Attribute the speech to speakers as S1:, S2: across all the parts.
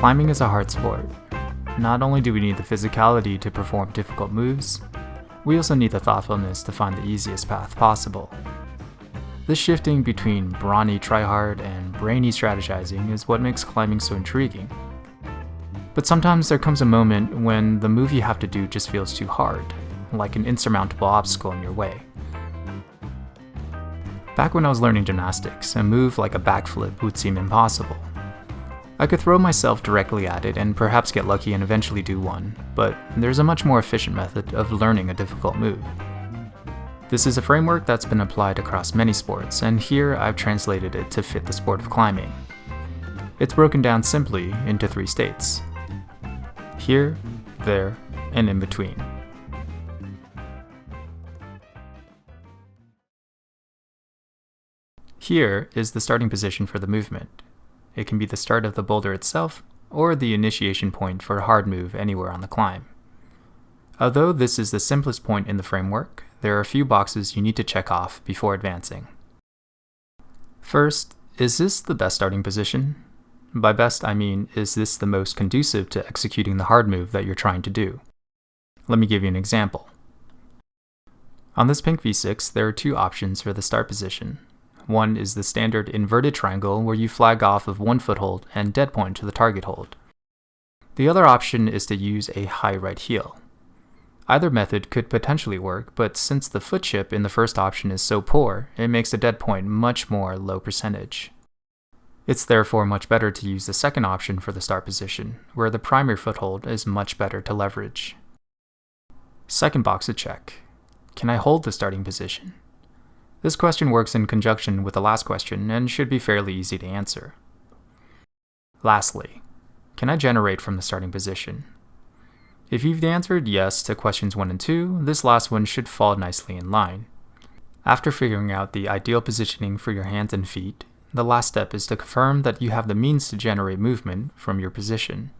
S1: Climbing is a hard sport. Not only do we need the physicality to perform difficult moves, we also need the thoughtfulness to find the easiest path possible. This shifting between brawny tryhard and brainy strategizing is what makes climbing so intriguing. But sometimes there comes a moment when the move you have to do just feels too hard, like an insurmountable obstacle in your way. Back when I was learning gymnastics, a move like a backflip would seem impossible. I could throw myself directly at it and perhaps get lucky and eventually do one, but there's a much more efficient method of learning a difficult move. This is a framework that's been applied across many sports, and here I've translated it to fit the sport of climbing. It's broken down simply into 3 states: here, there, and in between. Here is the starting position for the movement. It can be the start of the boulder itself, or the initiation point for a hard move anywhere on the climb. Although this is the simplest point in the framework, there are a few boxes you need to check off before advancing. First, is this the best starting position? By best, I mean, is this the most conducive to executing the hard move that you're trying to do? Let me give you an example. On this pink V6, there are 2 options for the start position. One is the standard inverted triangle where you flag off of one foothold and dead point to the target hold. The other option is to use a high right heel. Either method could potentially work, but since the foot chip in the first option is so poor, it makes the dead point much more low percentage. It's therefore much better to use the second option for the start position, where the primary foothold is much better to leverage. Second box to check. Can I hold the starting position? This question works in conjunction with the last question and should be fairly easy to answer. Lastly, can I generate from the starting position? If you've answered yes to questions 1 and 2, this last one should fall nicely in line. After figuring out the ideal positioning for your hands and feet, the last step is to confirm that you have the means to generate movement from your position.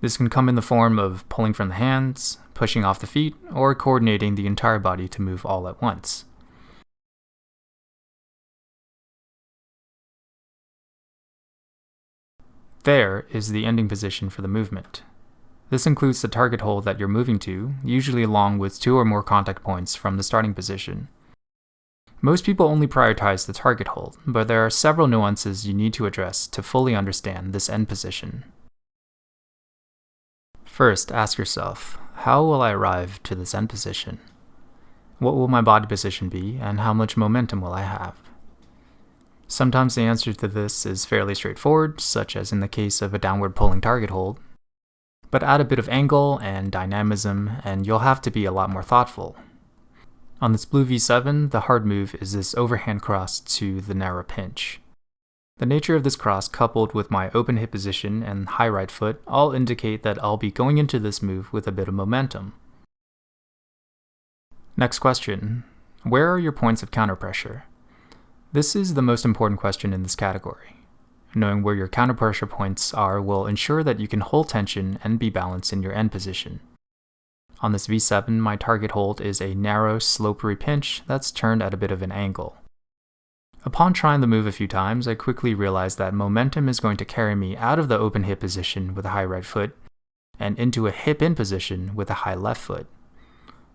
S1: This can come in the form of pulling from the hands, pushing off the feet, or coordinating the entire body to move all at once. There is the ending position for the movement. This includes the target hold that you're moving to, usually along with 2 or more contact points from the starting position. Most people only prioritize the target hold, but there are several nuances you need to address to fully understand this end position. First, ask yourself, how will I arrive to this end position? What will my body position be, and how much momentum will I have? Sometimes the answer to this is fairly straightforward, such as in the case of a downward pulling target hold. But add a bit of angle and dynamism, and you'll have to be a lot more thoughtful. On this blue V7, the hard move is this overhand cross to the narrow pinch. The nature of this cross coupled with my open hip position and high right foot all indicate that I'll be going into this move with a bit of momentum. Next question. Where are your points of counterpressure? This is the most important question in this category. Knowing where your counterpressure points are will ensure that you can hold tension and be balanced in your end position. On this V7, my target hold is a narrow, slopery pinch that's turned at a bit of an angle. Upon trying the move a few times, I quickly realized that momentum is going to carry me out of the open hip position with a high right foot and into a hip-in position with a high left foot.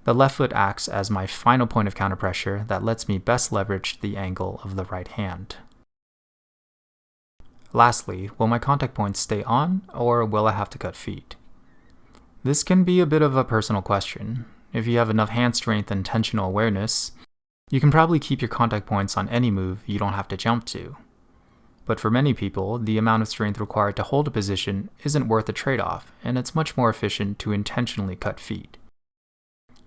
S1: The left foot acts as my final point of counterpressure that lets me best leverage the angle of the right hand. Lastly, will my contact points stay on, or will I have to cut feet? This can be a bit of a personal question. If you have enough hand strength and tensional awareness, you can probably keep your contact points on any move you don't have to jump to. But for many people, the amount of strength required to hold a position isn't worth the trade-off, and it's much more efficient to intentionally cut feet.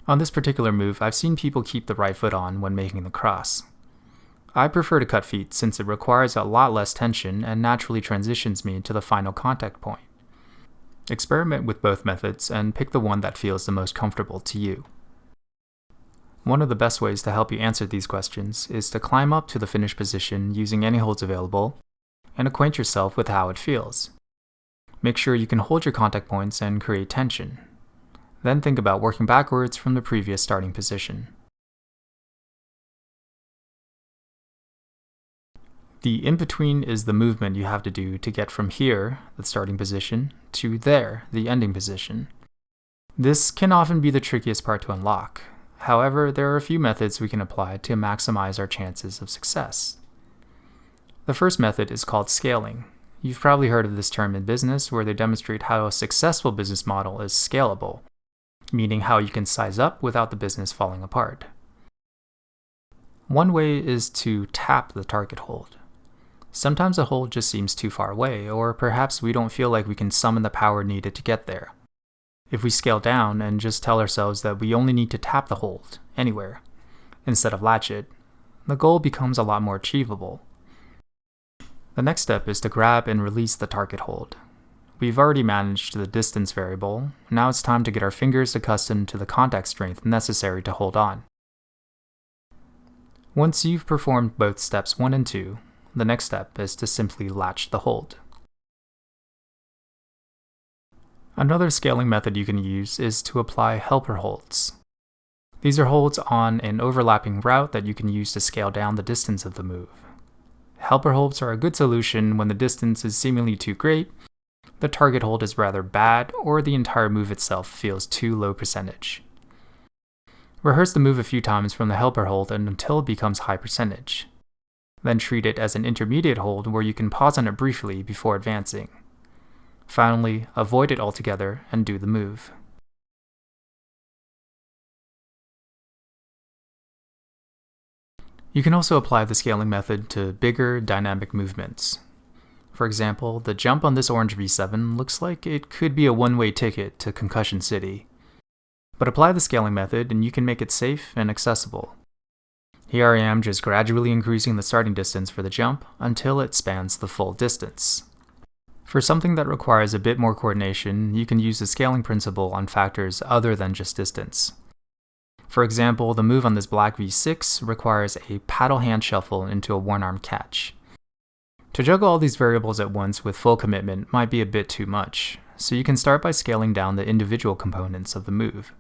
S1: On this particular move, I've seen people keep the right foot on when making the cross. I prefer to cut feet since it requires a lot less tension and naturally transitions me to the final contact point. Experiment with both methods and pick the one that feels the most comfortable to you. One of the best ways to help you answer these questions is to climb up to the finish position using any holds available and acquaint yourself with how it feels. Make sure you can hold your contact points and create tension. Then think about working backwards from the previous starting position. The in-between is the movement you have to do to get from here, the starting position, to there, the ending position. This can often be the trickiest part to unlock. However, there are a few methods we can apply to maximize our chances of success. The first method is called scaling. You've probably heard of this term in business, where they demonstrate how a successful business model is scalable, meaning how you can size up without the business falling apart. One way is to tap the target hold. Sometimes a hold just seems too far away, or perhaps we don't feel like we can summon the power needed to get there. If we scale down and just tell ourselves that we only need to tap the hold, anywhere, instead of latch it, the goal becomes a lot more achievable. The next step is to grab and release the target hold. We've already managed the distance variable, now it's time to get our fingers accustomed to the contact strength necessary to hold on. Once you've performed both steps 1 and 2, the next step is to simply latch the hold. Another scaling method you can use is to apply helper holds. These are holds on an overlapping route that you can use to scale down the distance of the move. Helper holds are a good solution when the distance is seemingly too great, the target hold is rather bad, or the entire move itself feels too low percentage. Rehearse the move a few times from the helper hold until it becomes high percentage. Then treat it as an intermediate hold where you can pause on it briefly before advancing. Finally, avoid it altogether and do the move. You can also apply the scaling method to bigger, dynamic movements. For example, the jump on this orange V7 looks like it could be a one-way ticket to Concussion City. But apply the scaling method and you can make it safe and accessible. Here I am just gradually increasing the starting distance for the jump until it spans the full distance. For something that requires a bit more coordination, you can use the scaling principle on factors other than just distance. For example, the move on this black V6 requires a paddle hand shuffle into a one-arm catch. To juggle all these variables at once with full commitment might be a bit too much, so you can start by scaling down the individual components of the move.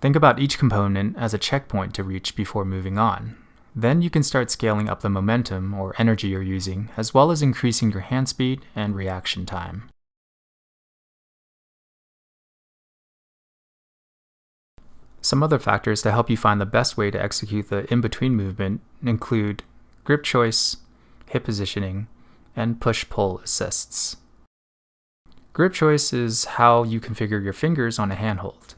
S1: Think about each component as a checkpoint to reach before moving on. Then you can start scaling up the momentum or energy you're using, as well as increasing your hand speed and reaction time. Some other factors to help you find the best way to execute the in-between movement include grip choice, hip positioning, and push-pull assists. Grip choice is how you configure your fingers on a handhold.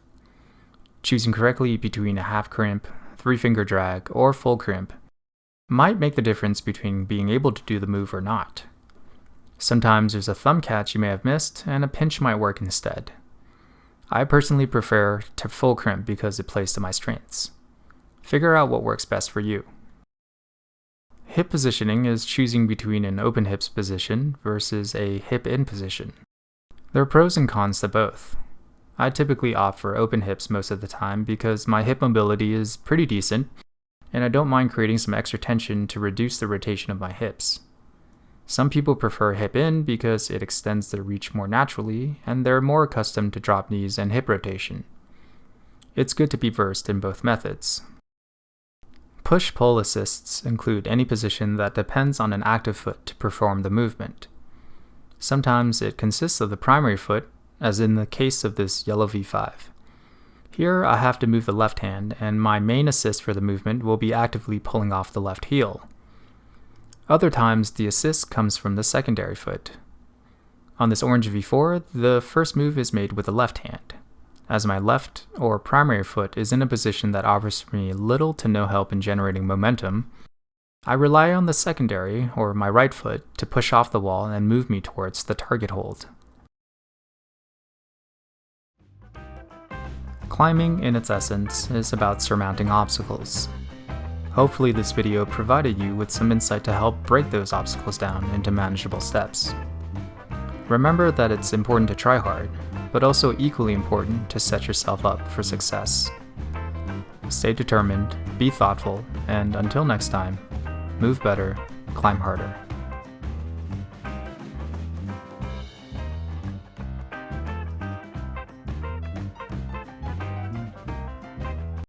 S1: Choosing correctly between a half crimp, 3-finger drag, or full crimp might make the difference between being able to do the move or not. Sometimes there's a thumb catch you may have missed, and a pinch might work instead. I personally prefer to full crimp because it plays to my strengths. Figure out what works best for you. Hip positioning is choosing between an open hips position versus a hip in position. There are pros and cons to both. I typically opt for open hips most of the time because my hip mobility is pretty decent, and I don't mind creating some extra tension to reduce the rotation of my hips. Some people prefer hip in because it extends their reach more naturally, and they're more accustomed to drop knees and hip rotation. It's good to be versed in both methods. Push-pull assists include any position that depends on an active foot to perform the movement. Sometimes it consists of the primary foot, as in the case of this yellow V5. Here I have to move the left hand, and my main assist for the movement will be actively pulling off the left heel. Other times the assist comes from the secondary foot. On this orange V4, the first move is made with the left hand. As my left or primary foot is in a position that offers me little to no help in generating momentum, I rely on the secondary, or my right foot, to push off the wall and move me towards the target hold. Climbing, in its essence, is about surmounting obstacles. Hopefully this video provided you with some insight to help break those obstacles down into manageable steps. Remember that it's important to try hard, but also equally important to set yourself up for success. Stay determined, be thoughtful, and until next time, move better, climb harder.